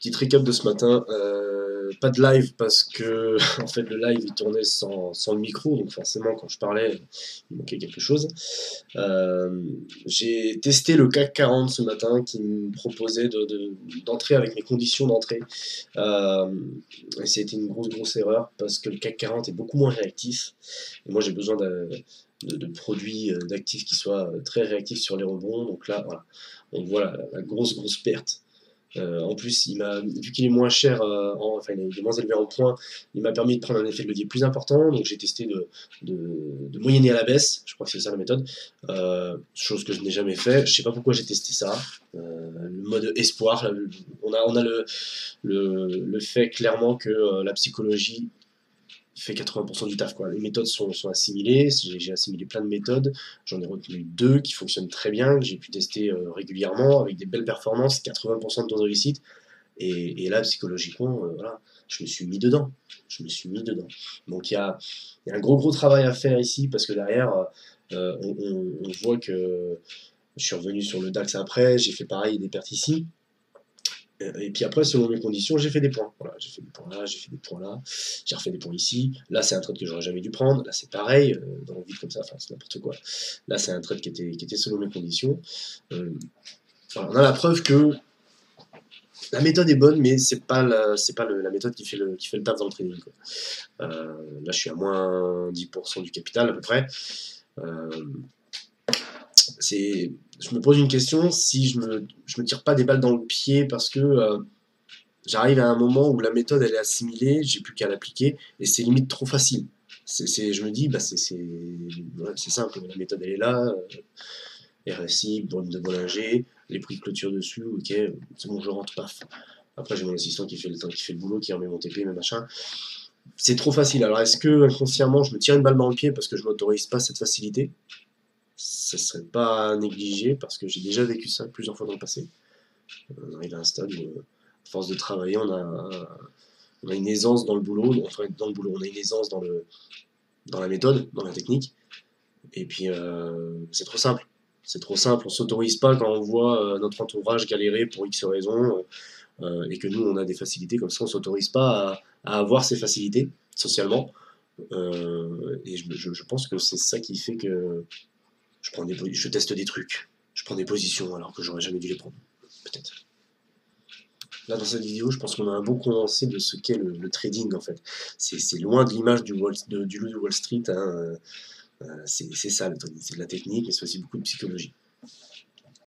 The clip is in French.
Petite récap de ce matin, pas de live parce que en fait le live il tournait sans le micro, donc forcément quand je parlais il manquait quelque chose. Euh, j'ai testé le CAC 40 ce matin qui me proposait d'entrer avec mes conditions d'entrée. Euh, et c'était une grosse erreur parce que le CAC 40 est beaucoup moins réactif. Et moi j'ai besoin de produits, d'actifs qui soient très réactifs sur les rebonds. Donc là, voilà, on voit la grosse perte. En plus, vu qu'il est moins cher, enfin il est moins élevé en points, il m'a permis de prendre un effet de levier plus important. Donc j'ai testé de moyenner à la baisse, je crois que c'est ça la méthode, chose que je n'ai jamais fait. Je sais pas pourquoi j'ai testé ça. Le mode espoir, là, on a le fait clairement que la psychologie fait 80% du taf, quoi. Les méthodes sont assimilées, j'ai assimilé plein de méthodes, j'en ai retenu deux qui fonctionnent très bien, que j'ai pu tester régulièrement avec des belles performances, 80% de taux de réussite, et là psychologiquement, voilà, je me suis mis dedans, Donc il y a un gros travail à faire ici, parce que derrière, on voit que je suis revenu sur le DAX après, j'ai fait pareil des pertes ici, et puis après, selon mes conditions, j'ai fait des points. Voilà, j'ai fait des points là, j'ai fait des points là, j'ai refait des points ici. Là, c'est un trade que j'aurais jamais dû prendre. Là, c'est pareil, dans le vide comme ça, enfin, c'est n'importe quoi. Là, c'est un trade qui était selon mes conditions. Voilà, on a la preuve que la méthode est bonne, mais c'est pas la méthode qui fait le taf dans le trading, quoi. Là, je suis à moins 10% du capital à peu près. Euh, je me pose une question, si je me tire pas des balles dans le pied parce que j'arrive à un moment où la méthode elle est assimilée, j'ai plus qu'à l'appliquer et c'est limite trop facile. Je me dis, bah c'est simple, la méthode elle est là, RSI, borne de Bollinger, les prix de clôture dessus, ok, c'est bon, je rentre, paf. Après j'ai mon assistant qui fait le boulot, qui remet mon TP, mes machins. C'est trop facile. Alors est-ce que inconsciemment je me tire une balle dans le pied parce que je m'autorise pas cette facilité? Ça serait pas négligé parce que j'ai déjà vécu ça plusieurs fois dans le passé. On arrive à un stade où, à force de travailler, on a une aisance dans le boulot, enfin dans le boulot, on a une aisance dans la méthode, dans la technique, et puis c'est trop simple. C'est trop simple, on s'autorise pas quand on voit notre entourage galérer pour X raisons, et que nous on a des facilités comme ça, on s'autorise pas à avoir ces facilités socialement. Et je pense que c'est ça qui fait que je teste des trucs, je prends des positions alors que j'aurais jamais dû les prendre, peut-être. Là, dans cette vidéo, je pense qu'on a un bon condensé de ce qu'est le trading, en fait. C'est loin de l'image du loup de Wall Street, hein. C'est ça, le trading. C'est de la technique, mais c'est aussi beaucoup de psychologie.